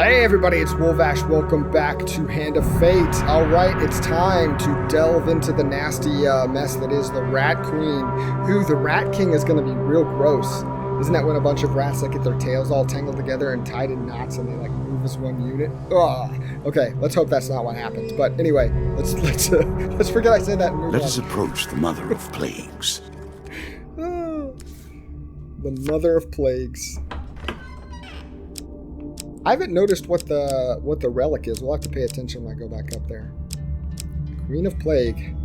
Hey everybody, it's Wolvash. Welcome back to Hand of Fate. Alright, it's time to delve into the nasty mess that is the Rat Queen. Who, the Rat King is going to be real gross. Isn't that when a bunch of rats get their tails all tangled together and tied in knots and they move as one unit? Ugh. Okay, let's hope that's not what happens. But anyway, let's forget I said that and move Let on. us approach the Mother of Plagues. The Mother of Plagues. I haven't noticed what the relic is. We'll have to pay attention when I go back up there. Queen of Plague.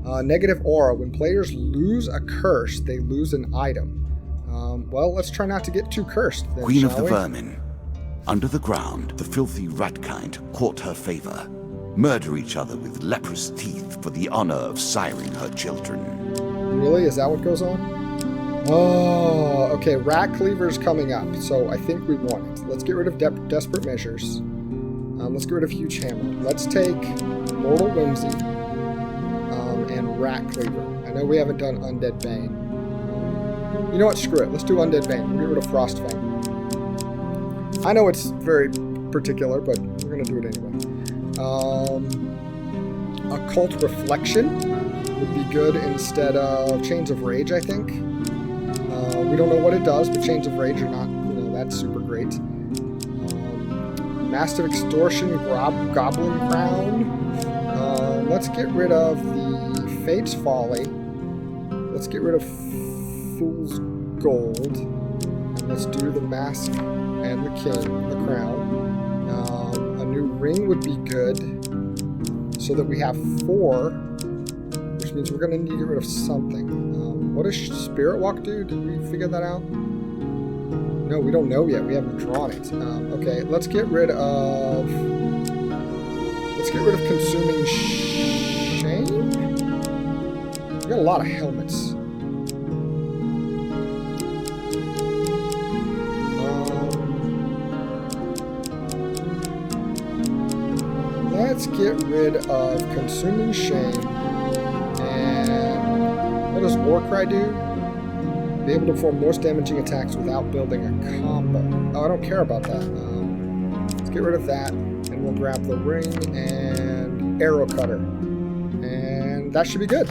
Negative aura. When players lose a curse, they lose an item. Well, let's try not to get too cursed then, Queen of shall the we? Vermin. Under the ground, the filthy rat kind court her favor. Murder each other with leprous teeth for the honor of siring her children. Really? Is that what goes on? Oh, okay. Rat Cleaver's coming up, so I think we want it. Let's get rid of Desperate Measures. Let's get rid of Huge Hammer. Let's take Mortal Whimsy and Rat Cleaver. I know we haven't done Undead Bane. You know what? Screw it. Let's do Undead Bane. We'll get rid of Frostfang. I know it's very particular, but we're going to do it anyway. Occult Reflection would be good instead of Chains of Rage, I think. We don't know what it does, but Chains of Rage are not, that's super great. Massive Extortion, Goblin Crown. Let's get rid of the Fate's Folly. Let's get rid of Fool's Gold. And let's do the Mask and the King, the Crown. A new ring would be good, so that we have 4, which means we're going to need to get rid of something. What does Spirit Walk do? Did we figure that out? No, we don't know yet. We haven't drawn it. Okay, let's get rid of Consuming Shame. We got a lot of helmets. Let's get rid of Consuming Shame. What does Warcry do? Be able to perform most damaging attacks without building a combo. Oh, I don't care about that. Let's get rid of that, and we'll grab the ring and Arrow Cutter. And that should be good.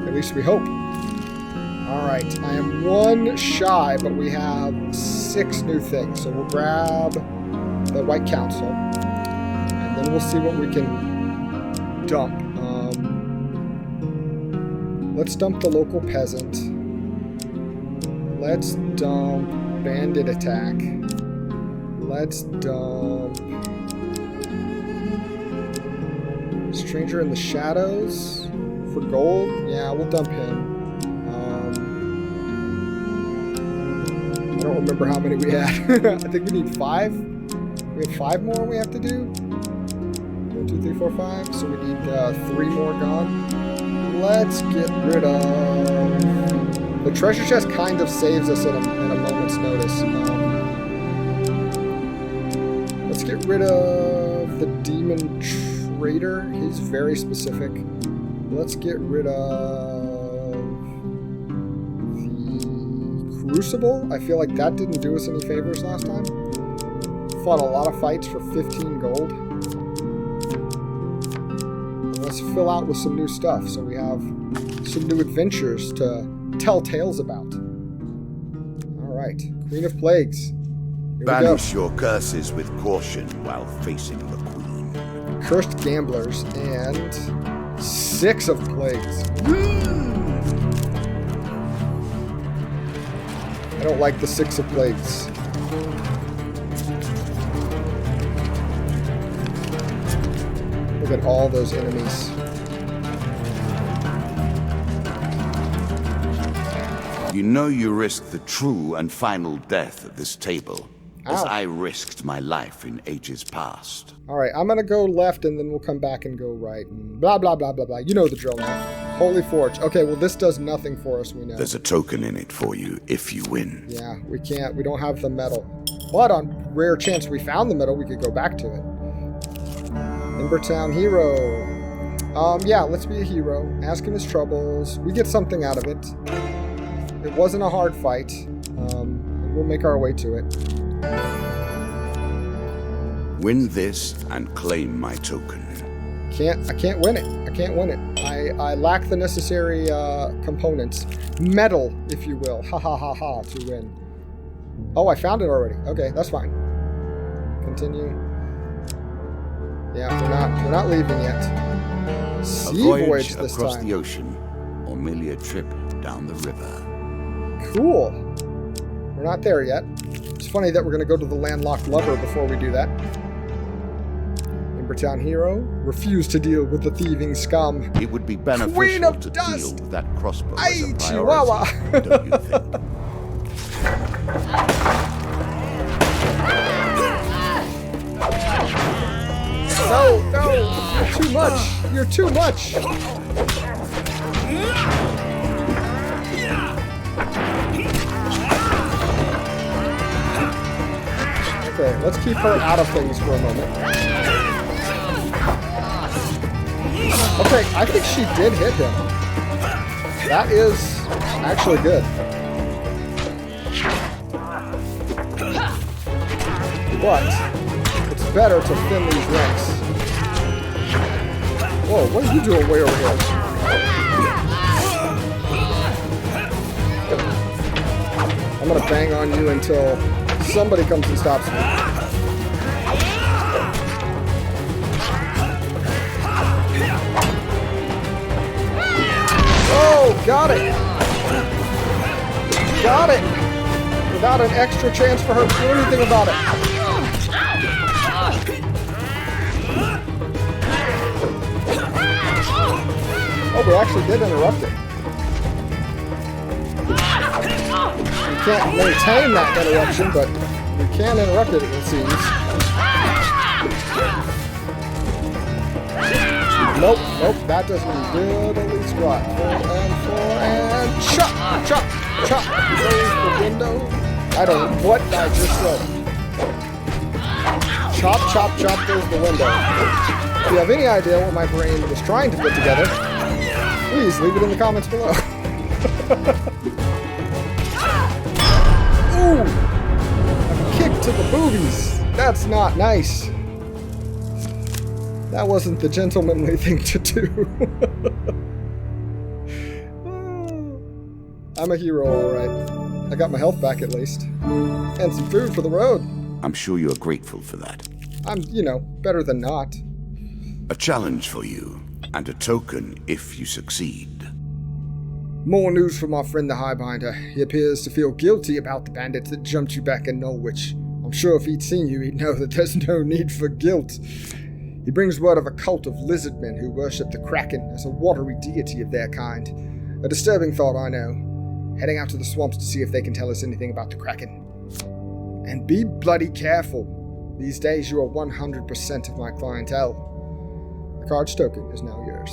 At least we hope. Alright, I am 1 shy, but we have 6 new things. So we'll grab the White Council, and then we'll see what we can dump. Let's dump the local peasant. Let's dump bandit attack. Let's dump Stranger in the Shadows for gold. Yeah, we'll dump him. I don't remember how many we had. I think we need 5. We have 5 more we have to do. 1, 2, 3, 4, 5. So we need 3 more gone. Let's get rid of... The treasure chest kind of saves us in a moment's notice. Let's get rid of the Demon Trader. He's very specific. Let's get rid of the Crucible. I feel like that didn't do us any favors last time. Fought a lot of fights for 15 gold. Let's fill out with some new stuff so we have some new adventures to tell tales about. Alright, Queen of Plagues. Here Banish your curses with caution while facing the Queen. Cursed Gamblers and 6 of Plagues. I don't like the 6 of Plagues. Look at all those enemies. You know you risk the true and final death at this table, as Ow. I risked my life in ages past. Alright, I'm gonna go left and then we'll come back and go right. And blah, blah, blah, blah, blah. You know the drill now. Holy Forge. Okay, well this does nothing for us, we know. There's a token in it for you if you win. Yeah, we don't have the medal. But on rare chance we found the medal, we could go back to it. Embertown Hero. Yeah, let's be a hero. Ask him his troubles. We get something out of it. It wasn't a hard fight. We'll make our way to it. Win this and claim my token. I can't win it. I can't win it. I lack the necessary components. Metal, if you will. Ha ha ha ha, to win. Oh, I found it already. Okay, that's fine. Continue. Yeah, we're not leaving yet. Sea voyage this across time. the ocean, or merely a trip down the river. Cool. We're not there yet. It's funny that we're going to go to the landlocked lover before we do that. Town hero, refuse to deal with the thieving scum. It would be beneficial to deal with that crossbow as a Chihuahua. priority, don't you think? No, you're too much. You're too much. Okay, let's keep her out of things for a moment. Okay, I think she did hit him. That is actually good. But it's better to thin these ranks. Whoa, what are you doing way over here? I'm gonna bang on you until somebody comes and stops me. Oh, got it! Got it! Without an extra chance for her to do anything about it. Oh, we actually did interrupt it. We can't maintain that interruption, but we can interrupt it, it seems. Nope, that doesn't really squat. 4 and chop, chop, chop. Close the window. I don't know what I just said. Chop, chop, chop goes the window. If you have any idea what my brain was trying to put together, please leave it in the comments below. Ooh! A kick to the boobies. That's not nice. That wasn't the gentlemanly thing to do. I'm a hero, alright. I got my health back at least. And some food for the road. I'm sure you're grateful for that. I'm, better than not. A challenge for you, and a token if you succeed. More news from our friend the Highbinder. He appears to feel guilty about the bandits that jumped you back in Norwich. I'm sure if he'd seen you, he'd know that there's no need for guilt. He brings word of a cult of lizardmen who worship the Kraken as a watery deity of their kind. A disturbing thought, I know. Heading out to the swamps to see if they can tell us anything about the Kraken. And be bloody careful. These days you are 100% of my clientele. The card's token is now yours.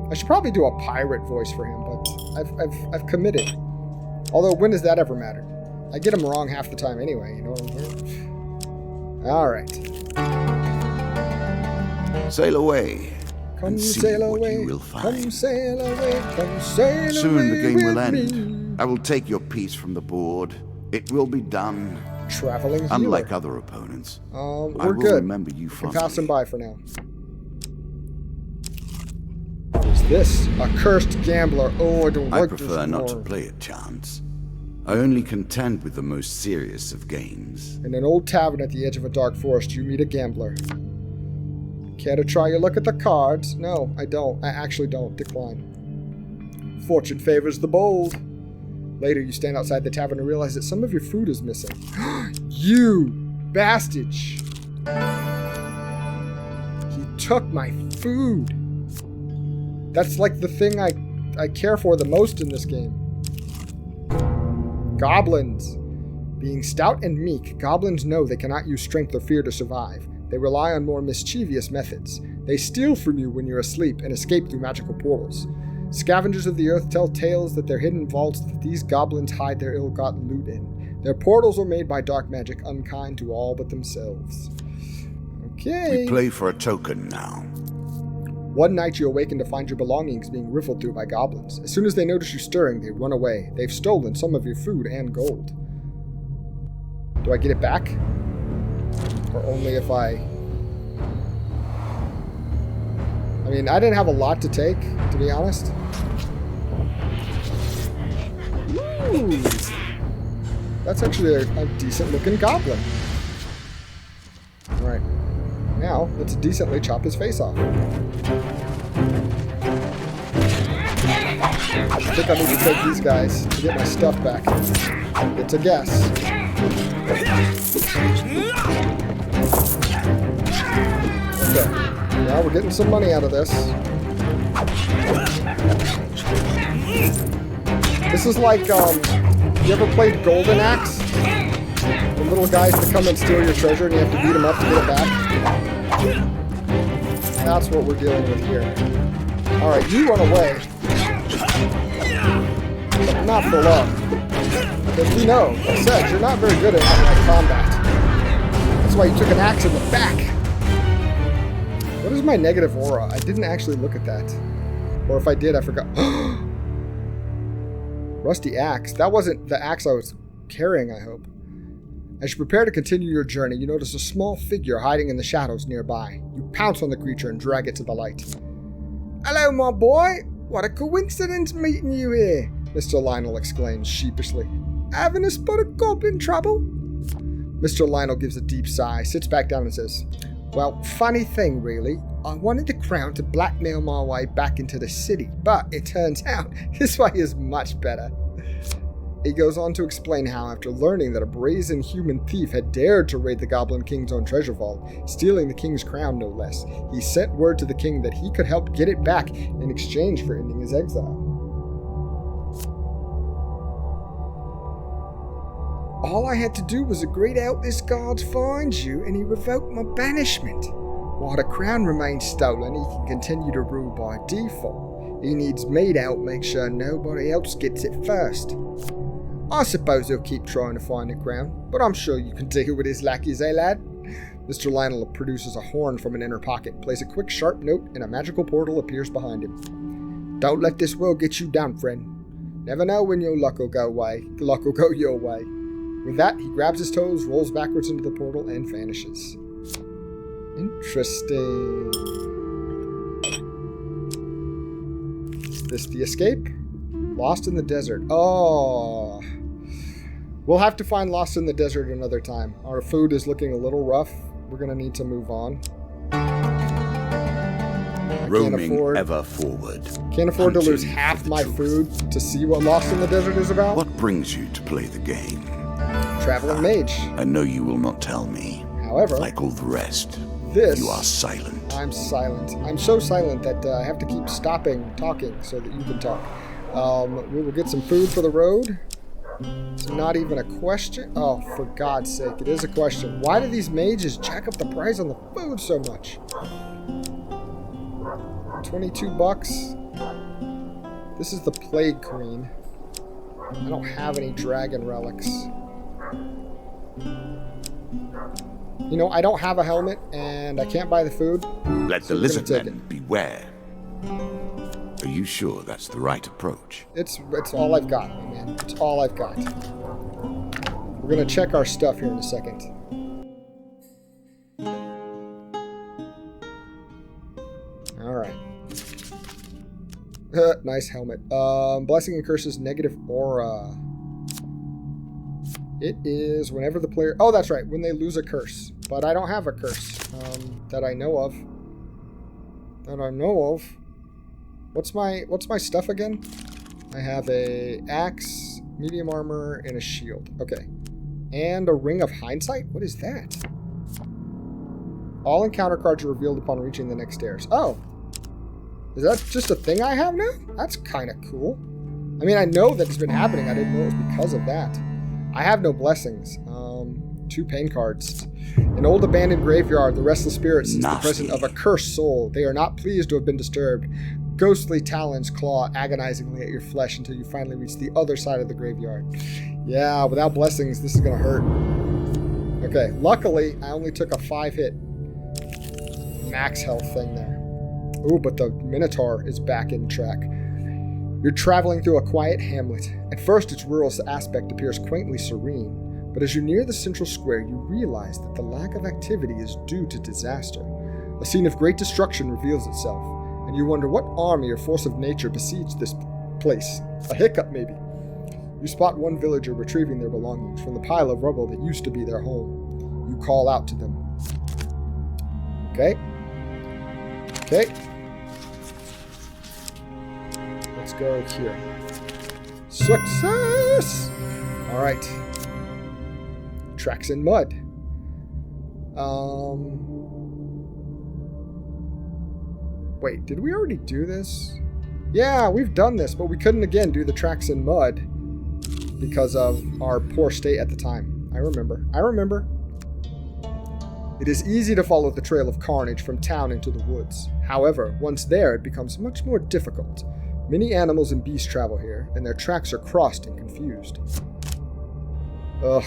I should probably do a pirate voice for him, but I've committed. Although, when does that ever matter? I get him wrong half the time anyway, you know what I'm saying? Alright. Sail away. Come see sail what away. you will find. Come sail away. Come sail Soon away the game will with end. me. I will take your piece from the board. It will be done. Traveling healer. Unlike other opponents, I we're will good. remember you Can fondly. pass him by for now. What's this? A cursed gambler. Oh, I don't I like prefer this not to more. play at chance. I only contend with the most serious of games. In an old tavern at the edge of a dark forest, you meet a gambler. Care to try your luck at the cards? No, I don't. I actually don't. Decline. Fortune favors the bold. Later, you stand outside the tavern and realize that some of your food is missing. You bastard! He took my food. That's like the thing I care for the most in this game. Goblins. Being stout and meek, goblins know they cannot use strength or fear to survive. They rely on more mischievous methods. They steal from you when you're asleep and escape through magical portals. Scavengers of the earth tell tales that they're hidden vaults that these goblins hide their ill-gotten loot in. Their portals are made by dark magic, unkind to all but themselves. Okay. We play for a token now. One night you awaken to find your belongings being riffled through by goblins. As soon as they notice you stirring, they run away. They've stolen some of your food and gold. Do I get it back? Or only if I mean, I didn't have a lot to take, to be honest. Ooh. That's actually a decent looking goblin. Alright. Now, let's decently chop his face off. I think I need to take these guys to get my stuff back. It's a guess. Okay. Yeah, we're getting some money out of this. This is like, you ever played Golden Axe? The little guys that come and steal your treasure and you have to beat them up to get it back? That's what we're dealing with here. Alright, you run away. But not for long. Because we know, like I said, you're not very good at combat. That's why you took an axe in the back. What is my negative aura? I didn't actually look at that. Or if I did, I forgot. Rusty axe. That wasn't the axe I was carrying, I hope. As you prepare to continue your journey, you notice a small figure hiding in the shadows nearby. You pounce on the creature and drag it to the light. Hello, my boy! What a coincidence meeting you here, Mr. Lionel exclaims sheepishly. Having a spot of goblin trouble? Mr. Lionel gives a deep sigh, sits back down and says, Well, funny thing, really. I wanted the crown to blackmail my way back into the city, but it turns out this way is much better. He goes on to explain how, after learning that a brazen human thief had dared to raid the Goblin King's own treasure vault, stealing the king's crown no less, he sent word to the king that he could help get it back in exchange for ending his exile. All I had to do was agree to help this guard find you, and he revoked my banishment. While the crown remains stolen, he can continue to rule by default. He needs me to help make sure nobody else gets it first. I suppose he'll keep trying to find the crown, but I'm sure you can deal with his lackeys, eh, lad? Mr. Lionel produces a horn from an inner pocket, plays a quick sharp note, and a magical portal appears behind him. Don't let this world get you down, friend. Never know when your luck will go your way. With that, he grabs his toes, rolls backwards into the portal, and vanishes. Interesting. Is this the escape? Lost in the desert. Oh. We'll have to find Lost in the Desert another time. Our food is looking a little rough. We're going to need to move on. Roaming ever forward. Can't afford to lose half my food to see what Lost in the Desert is about. What brings you to play the game? Traveling mage. I know you will not tell me. However, like all the rest, you are silent. I'm silent. I'm so silent that I have to keep stopping talking so that you can talk. We will get some food for the road. It's not even a question. Oh, for God's sake, it is a question. Why do these mages jack up the price on the food so much? 22 bucks. This is the Plague Queen. I don't have any dragon relics. You know, I don't have a helmet, and I can't buy the food. Let the lizard men beware. Are you sure that's the right approach? It's all I've got, man. It's all I've got. We're gonna check our stuff here in a second. Alright. Nice helmet. Blessing and curses, negative aura. It is whenever the player... Oh, that's right. When they lose a curse. But I don't have a curse that I know of. What's my stuff again? I have a axe, medium armor, and a shield. Okay. And a ring of hindsight? What is that? All encounter cards are revealed upon reaching the next stairs. Oh. Is that just a thing I have now? That's kind of cool. I mean, I know that it's been happening. I didn't know it was because of that. I have no blessings. 2 pain cards. An old abandoned graveyard. The restless spirits is the presence of a cursed soul. They are not pleased to have been disturbed. Ghostly talons claw agonizingly at your flesh until you finally reach the other side of the graveyard. Yeah, without blessings, this is going to hurt. Okay, luckily, I only took a 5-hit max health thing there. Ooh, but the Minotaur is back in track. You're traveling through a quiet hamlet. At first, its rural aspect appears quaintly serene, But as you near the central square, you realize that the lack of activity is due to disaster. A scene of great destruction reveals itself, and you wonder what army or force of nature besieged this place. A hiccup, maybe. You spot one villager retrieving their belongings from the pile of rubble that used to be their home. You call out to them. Okay. Okay. Let's go here. Success! Alright. Tracks in mud. Wait, did we already do this? Yeah, we've done this, but we couldn't again do the tracks in mud because of our poor state at the time. I remember. It is easy to follow the trail of carnage from town into the woods. However, once there, it becomes much more difficult. Many animals and beasts travel here, and their tracks are crossed and confused. Ugh.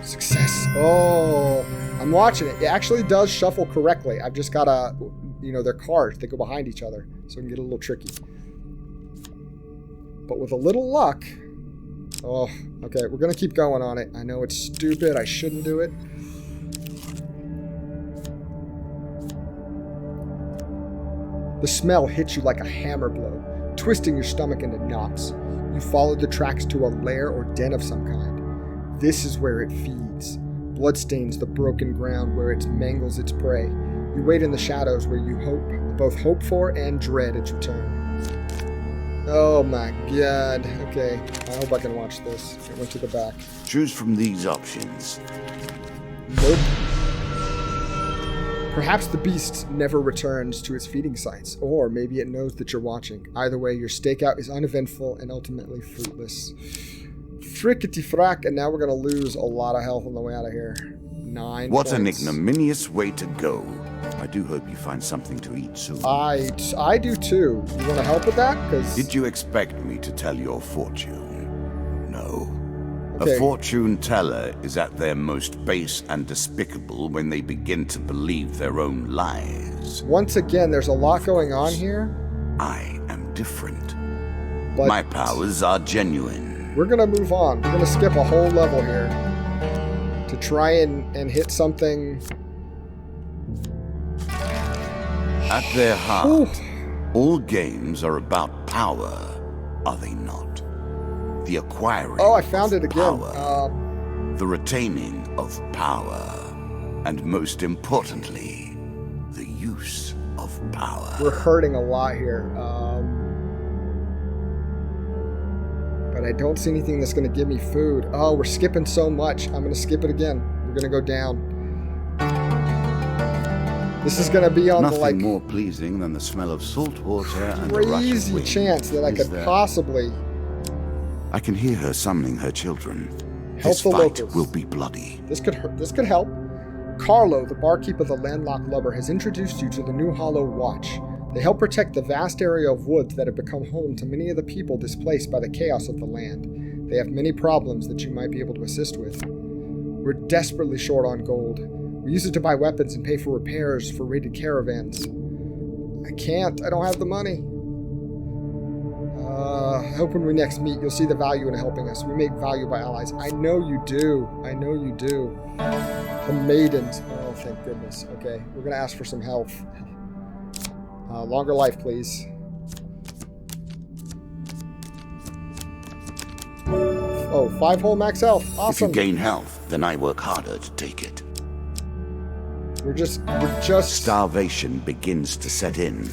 Success. Oh, I'm watching it. It actually does shuffle correctly. I've just got to, their cars. They go behind each other, so it can get a little tricky. But with a little luck... Oh, okay, we're going to keep going on it. I know it's stupid. I shouldn't do it. The smell hits you like a hammer blow, twisting your stomach into knots. You follow the tracks to a lair or den of some kind. This is where it feeds. Blood stains the broken ground where it mangles its prey. You wait in the shadows where you both hope for and dread its return. Oh my god. Okay, I hope I can watch this. It went to the back. Choose from these options. Nope. Perhaps the beast never returns to its feeding sites, or maybe it knows that you're watching. Either way, your stakeout is uneventful and ultimately fruitless. Frickety frack, and now we're going to lose a lot of health on the way out of here. 9 What points. an ignominious way to go. I do hope you find something to eat soon. I do too. You want to help with that? Did you expect me to tell your fortune? No. Okay. A fortune teller is at their most base and despicable when they begin to believe their own lies. Once again, there's a lot going on here. I am different. But my powers are genuine. We're going to move on. We're going to skip a whole level here to try and hit something. At their heart, all games are about power, are they not? The acquiring I found of it again. Power, the retaining of power, and most importantly, the use of power. We're hurting a lot here. But I don't see anything that's going to give me food. Oh, we're skipping so much. I'm going to skip it again. We're going to go down. This is going to be on Nothing more pleasing than the smell of salt water and a rush of crazy wind. chance that I could possibly... I can hear her summoning her children. Help This the fight locals. will be bloody. This could help. Carlo, the barkeep of the landlocked lubber, has introduced you to the New Hollow Watch. They help protect the vast area of woods that have become home to many of the people displaced by the chaos of the land. They have many problems that you might be able to assist with. We're desperately short on gold. We use it to buy weapons and pay for repairs for raided caravans. I can't. I don't have the money. I hope when we next meet, you'll see the value in helping us. We make value by allies. I know you do. I know you do. The maidens. Oh, thank goodness. Okay, we're going to ask for some health. Longer life, please. Oh, 5 whole max health. Awesome. If you gain health, then I work harder to take it. We're just... Starvation begins to set in.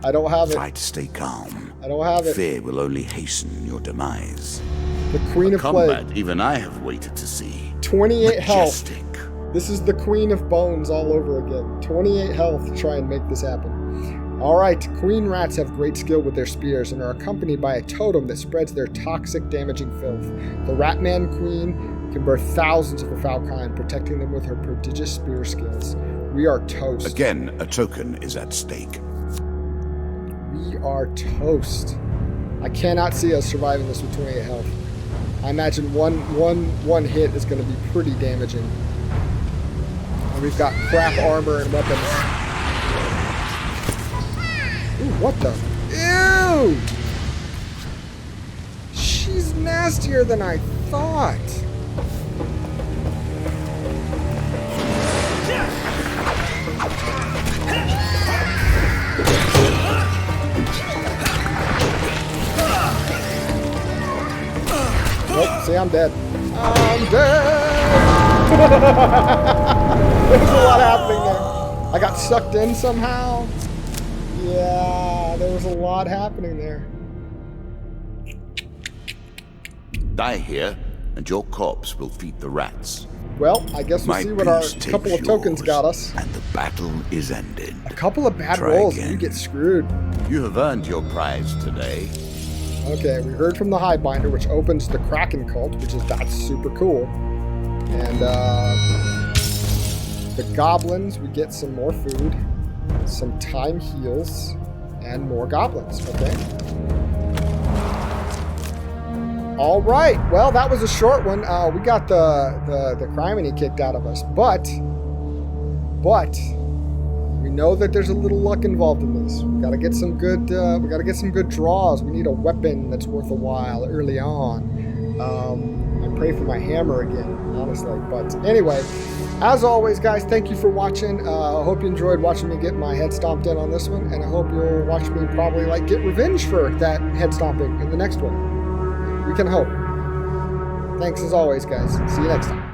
I don't have it. Try to stay calm. I don't have it. Fear will only hasten your demise. The Queen of Combat, Plague. even I have waited to see. 28 Majestic. health. This is the Queen of Bones all over again. 28 health to try and make this happen. Alright, queen rats have great skill with their spears and are accompanied by a totem that spreads their toxic, damaging filth. The Ratman Queen can birth thousands of her foul kind, protecting them with her prodigious spear skills. We are toast. Again, a token is at stake. We are toast. I cannot see us surviving this with 28 health. I imagine one hit is going to be pretty damaging. And we've got crap armor and weapons. Ooh, what the? Ew! she's nastier than I thought. Nope, see, I'm dead. I'm dead! There's a lot happening there. I got sucked in somehow. Yeah, there was a lot happening there. Die here, and your corpse will feed the rats. Well, I guess we'll My see what our peace couple of takes tokens yours, got us. And the battle is ended. A couple of bad Try rolls again. and you get screwed. You have earned your prize today. Okay, we heard from the Highbinder, which opens the Kraken cult, that's super cool. And the goblins, we get some more food, some time heals, and more goblins. Okay. All right. Well, that was a short one. We got the criminy kicked out of us, but we know that there's a little luck involved in this. We gotta get some good. We gotta get some good draws. We need a weapon that's worth a while early on. I pray for my hammer again, honestly. But anyway, as always, guys, thank you for watching. I hope you enjoyed watching me get my head stomped in on this one, and I hope you'll watch me probably get revenge for that head stomping in the next one. We can hope. Thanks as always, guys. See you next time.